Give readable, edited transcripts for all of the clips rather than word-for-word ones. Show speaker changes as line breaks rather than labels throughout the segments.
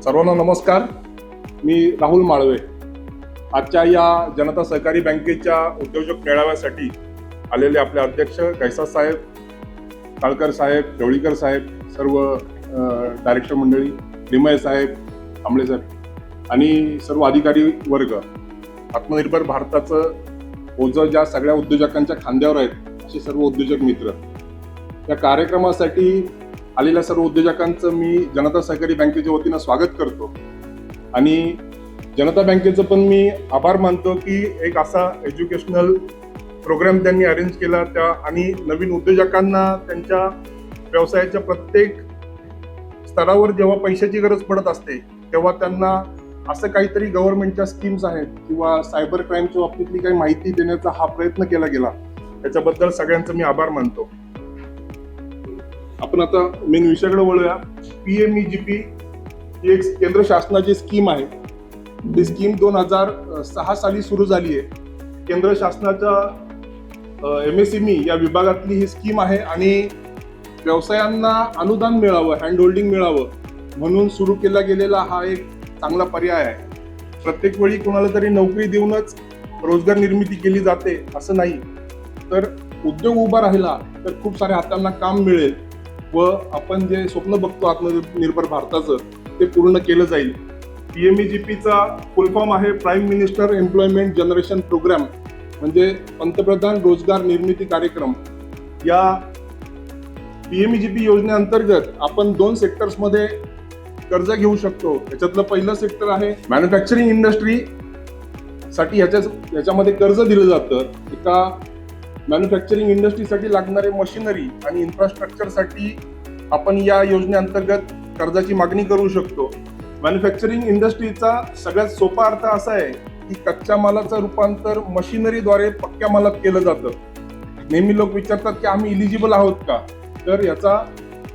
सर्वांना नमस्कार. मी राहुल माळवे. आजच्या या जनता सहकारी बँकेच्या उद्योजक मेळाव्यासाठी आलेले आपले अध्यक्ष कैसास साहेब, काळकर साहेब, ढवळीकर साहेब, सर्व डायरेक्टर मंडळी, लिमये साहेब, आंबळे साहेब आणि सर्व अधिकारी वर्ग, आत्मनिर्भर भारताचं ओझं ज्या सगळ्या उद्योजकांच्या खांद्यावर आहेत असे सर्व उद्योजक मित्र, या कार्यक्रमासाठी आलेल्या सर्व उद्योजकांचं मी जनता सहकारी बँकेच्या वतीनं स्वागत करतो. आणि जनता बँकेचं पण मी आभार मानतो की एक असा एज्युकेशनल प्रोग्राम त्यांनी अरेंज केला त्या आणि नवीन उद्योजकांना त्यांच्या व्यवसायाच्या प्रत्येक स्तरावर जेव्हा पैशाची गरज पडत असते तेव्हा त्यांना असं काहीतरी गव्हर्नमेंटच्या स्कीम्स आहेत किंवा सायबर क्राईमच्या बाबतीतली काही माहिती देण्याचा हा प्रयत्न केला गेला. त्याच्याबद्दल सगळ्यांचा मी आभार मानतो. आपण आता मेन विषयाकडे वळूया. PMEGP ही एक केंद्र शासनाची स्कीम आहे. ती स्कीम 2006 साली सुरू झाली आहे. केंद्र शासनाच्या MSME या विभागातली ही स्कीम आहे आणि व्यवसायांना अनुदान मिळावं, हँड होल्डिंग मिळावं म्हणून सुरू केला गेलेला हा एक चांगला पर्याय आहे. प्रत्येक वेळी कोणाला तरी नोकरी देऊनच रोजगार निर्मिती केली जाते असं नाही, तर उद्योग उभा राहिला तर खूप साऱ्या हातांना काम मिळेल व आपण जे स्वप्न बघतो आत्मनिर्भर भारताचं ते पूर्ण केलं जाईल. PMEGPचा फुल फॉर्म आहे Prime Minister Employment Generation Programme, म्हणजे पंतप्रधान रोजगार निर्मिती कार्यक्रम. या PMEGP योजनेअंतर्गत आपण 2 सेक्टर्समध्ये कर्ज घेऊ शकतो. याच्यातलं पहिलं सेक्टर आहे मॅन्युफॅक्चरिंग इंडस्ट्री साठी. याच्यामध्ये कर्ज दिलं जातं. एका मॅन्युफॅक्चरिंग इंडस्ट्रीसाठी लागणारे मशिनरी आणि इन्फ्रास्ट्रक्चरसाठी आपण या योजनेअंतर्गत कर्जाची मागणी करू शकतो. मॅन्युफॅक्चरिंग इंडस्ट्रीचा सगळ्यात सोपा अर्थ असा आहे की कच्च्या मालाचं रूपांतर मशिनरीद्वारे पक्क्या मालात केलं जातं. नेहमी लोक विचारतात की आम्ही इलिजिबल आहोत का, तर याचा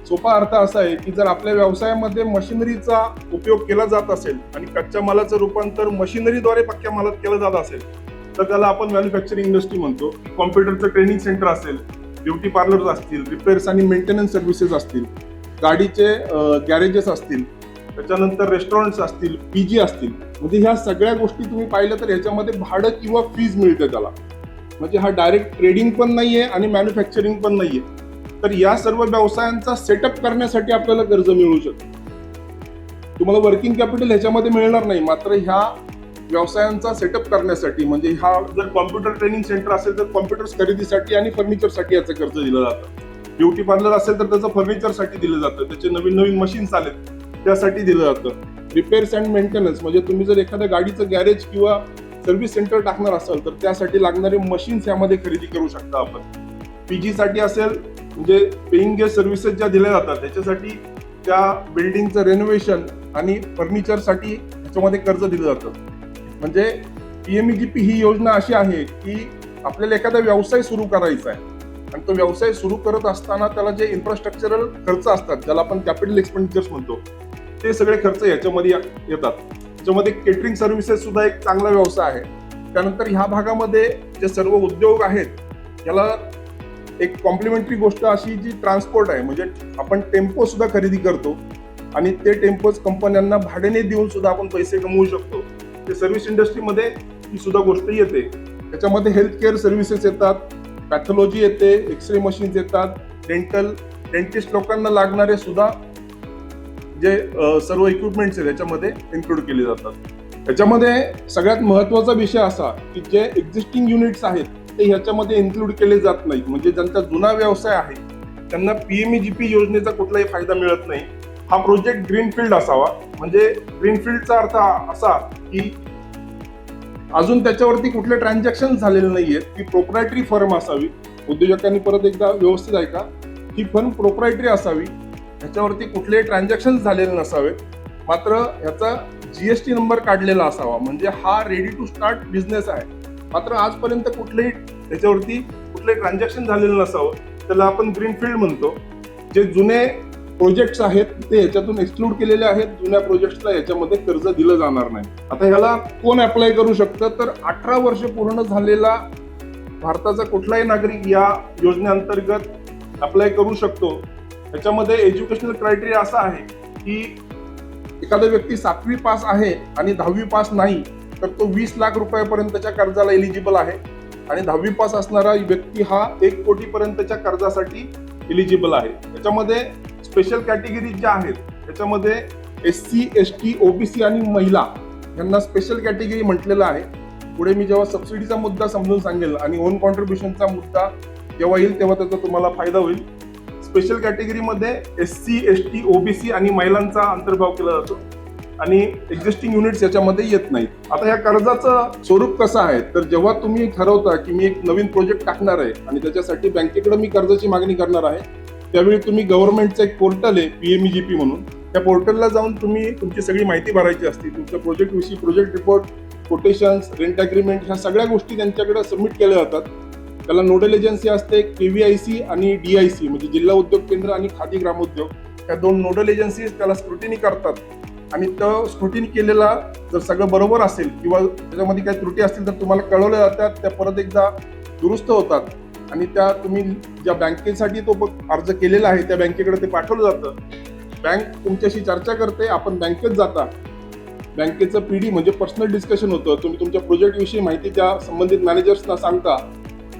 सोपा अर्थ असा आहे की जर आपल्या व्यवसायामध्ये मशिनरीचा उपयोग केला जात असेल आणि कच्च्या मालाचं रूपांतर मशिनरीद्वारे पक्क्या मालात केलं जात असेल तर त्याला आपण मॅन्युफॅक्चरिंग इंडस्ट्री म्हणतो. कॉम्प्युटरचं ट्रेनिंग सेंटर असेल, ब्युटी पार्लर्स असतील, रिपेअर्स आणि मेंटेनन्स सर्व्हिसेस असतील, गाडीचे गॅरेजेस असतील, त्याच्यानंतर रेस्टॉरंट्स असतील, PG असतील, म्हणजे ह्या सगळ्या गोष्टी तुम्ही पाहिलं तर ह्याच्यामध्ये भाडं किंवा फीज मिळते त्याला. म्हणजे हा डायरेक्ट ट्रेडिंग पण नाहीये आणि मॅन्युफॅक्चरिंग पण नाहीये. तर या सर्व व्यवसायांचा सेटअप करण्यासाठी आपल्याला कर्ज मिळू शकतं. तुम्हाला वर्किंग कॅपिटल ह्याच्यामध्ये मिळणार नाही, मात्र ह्या व्यवसायांचा सेटअप करण्यासाठी, म्हणजे हा जर कॉम्प्युटर ट्रेनिंग सेंटर असेल तर कॉम्प्युटर्स खरेदीसाठी आणि फर्निचरसाठी याचं कर्ज दिलं जातं. ब्युटी पार्लर असेल तर त्याचं फर्निचरसाठी दिलं जातं, त्याचे नवीन नवीन मशीन्स आलेत त्यासाठी दिलं जातं. रिपेअर्स अँड मेंटेनन्स, म्हणजे तुम्ही जर एखाद्या गाडीचं गॅरेज किंवा सर्व्हिस सेंटर टाकणार असाल तर त्यासाठी लागणारे मशीन्स यामध्ये खरेदी करू शकता आपण. PG साठी असेल म्हणजे पेईंग गेस्ट सर्व्हिसेस ज्या दिल्या जातात त्याच्यासाठी त्या बिल्डिंगचं रेनोव्हेशन आणि फर्निचरसाठी त्याच्यामध्ये कर्ज दिलं जातं. म्हणजे PMEGP ही योजना अशी आहे की आपल्याला एखादा व्यवसाय सुरू करायचा आहे आणि तो व्यवसाय सुरू करत असताना त्याला जे इन्फ्रास्ट्रक्चरल खर्च असतात ज्याला आपण कॅपिटल एक्सपेंडिचर्स म्हणतो ते सगळे खर्च याच्यामध्ये येतात. त्याच्यामध्ये केटरिंग सर्व्हिसेस सुद्धा एक चांगला व्यवसाय आहे. त्यानंतर ह्या भागामध्ये जे सर्व उद्योग आहेत याला एक कॉम्प्लिमेंटरी गोष्ट अशी जी ट्रान्सपोर्ट आहे, म्हणजे आपण टेम्पो सुद्धा खरेदी करतो आणि ते टेम्पोज कंपन्यांना भाड्याने देऊन सुद्धा आपण पैसे कमवू शकतो. ते सर्व्हिस इंडस्ट्रीमध्ये ही सुद्धा गोष्ट येते. त्याच्यामध्ये हेल्थ केअर सर्व्हिसेस येतात, पॅथॉलॉजी येते, एक्सरे मशीन्स येतात, डेंटिस्ट लोकांना लागणारे सुद्धा जे सर्व इक्विपमेंट्स आहेत त्याच्यामध्ये इन्क्लूड केले जातात. त्याच्यामध्ये सगळ्यात महत्त्वाचा विषय असा की जे एक्झिस्टिंग युनिट्स आहेत ते ह्याच्यामध्ये इन्क्लूड केले जात नाहीत. म्हणजे ज्यांचा जुना व्यवसाय आहे त्यांना PMEGP योजनेचा कुठलाही फायदा मिळत नाही. हा प्रोजेक्ट ग्रीनफील्ड असावा. म्हणजे ग्रीनफील्डचा अर्थ असा की अजून त्याच्यावरती कुठले ट्रान्झॅक्शन झालेले नाहीयेत, की प्रोप्रायटरी फर्म असावी. उद्योजकांनी परत एकदा व्यवस्थित ऐका, ही फर्म प्रोप्रायटरी असावी, ह्याच्यावरती कुठलेही ट्रान्झॅक्शन झालेले नसावेत, मात्र ह्याचा GST नंबर काढलेला असावा. म्हणजे हा रेडी टू स्टार्ट बिझनेस आहे, मात्र आजपर्यंत कुठलेही त्याच्यावरती कुठले ट्रान्झॅक्शन झालेलं नसावं, त्याला आपण ग्रीनफील्ड म्हणतो. जे जुने प्रोजेक्ट्स आहेत ते ह्याच्यातून एक्सक्लूड केलेले आहेत. जुन्या प्रोजेक्ट्सला याच्यामध्ये कर्ज दिलं जाणार नाही. आता ह्याला कोण अप्लाय करू शकतं, तर 18 वर्ष पूर्ण झालेला भारताचा कुठलाही नागरिक या योजनेअंतर्गत अप्लाय करू शकतो. त्याच्यामध्ये एज्युकेशनल क्रायटेरिया असा आहे की एखादा व्यक्ती 7वी पास आहे आणि 10वी पास नाही, तर तो 20 लाख रुपयापर्यंतच्या कर्जाला एलिजिबल आहे आणि 10वी पास असणारा व्यक्ती हा 1 कोटीपर्यंतच्या कर्जासाठी एलिजिबल आहे. त्याच्यामध्ये स्पेशल कॅटेगरी ज्या आहेत त्याच्यामध्ये SC, ST, OBC आणि महिला यांना स्पेशल कॅटेगरी म्हटलेलं आहे. पुढे मी जेव्हा सबसिडीचा मुद्दा समजून सांगेल आणि ओन कॉन्ट्रीब्युशनचा मुद्दा जेव्हा येईल तेव्हा त्याचा तुम्हाला फायदा होईल. स्पेशल कॅटेगरीमध्ये SC, ST, OBC आणि महिलांचा अंतर्भाव केला जातो आणि एक्झिस्टिंग युनिट्स याच्यामध्ये येत नाहीत. आता या कर्जाचं स्वरूप कसं आहे, तर जेव्हा तुम्ही ठरवता की मी एक नवीन प्रोजेक्ट टाकणार आहे आणि त्याच्यासाठी बँकेकडे मी कर्जाची मागणी करणार आहे, त्यावेळी तुम्ही गव्हर्नमेंटचं एक पोर्टल आहे PMEGP म्हणून, त्या पोर्टलला जाऊन तुम्ही तुमची सगळी माहिती भरायची असते. तुमच्या प्रोजेक्टविषयी project report, quotations, rent agreement ह्या सगळ्या गोष्टी त्यांच्याकडे सबमिट केल्या जातात. त्याला नोडल एजन्सी असते, KVIC आणि DIC म्हणजे जिल्हा उद्योग केंद्र आणि खादी ग्रामोद्योग, या 2 नोडल एजन्सीज त्याला स्क्रुटिनी करतात आणि तो स्क्रुटिनी केलेला जर सगळं बरोबर असेल किंवा त्याच्यामध्ये काही त्रुटी असतील तर तुम्हाला कळवल्या जातात, त्या परत एकदा दुरुस्त होतात आणि त्या तुम्ही ज्या बँकेसाठी तो अर्ज केलेला आहे त्या बँकेकडे ते पाठवलं जातं. बँक तुमच्याशी चर्चा करते, आपण बँकेत जाता, बँकेचं PD म्हणजे पर्सनल डिस्कशन होतं, तुम्ही तुमच्या प्रोजेक्टविषयी माहिती त्या संबंधित मॅनेजर्सना सांगता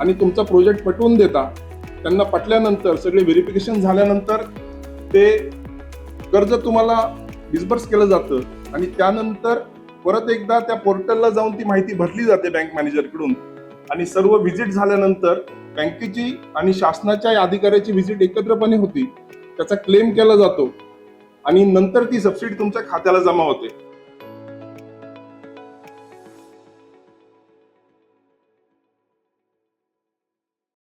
आणि तुमचा प्रोजेक्ट पटवून देता. त्यांना पटल्यानंतर सगळे व्हेरिफिकेशन झाल्यानंतर ते कर्ज तुम्हाला डिस्बर्स केलं जातं आणि त्यानंतर परत एकदा त्या पोर्टलला जाऊन ती माहिती भरली जाते बँक मॅनेजरकडून आणि सर्व व्हिजिट झाल्यानंतर बँकेची आणि शासनाच्या अधिकाऱ्याची व्हिजिट एकत्रपणे होती, त्याचा क्लेम केला जातो आणि नंतर ती सबसिडी तुमच्या खात्याला जमा होते.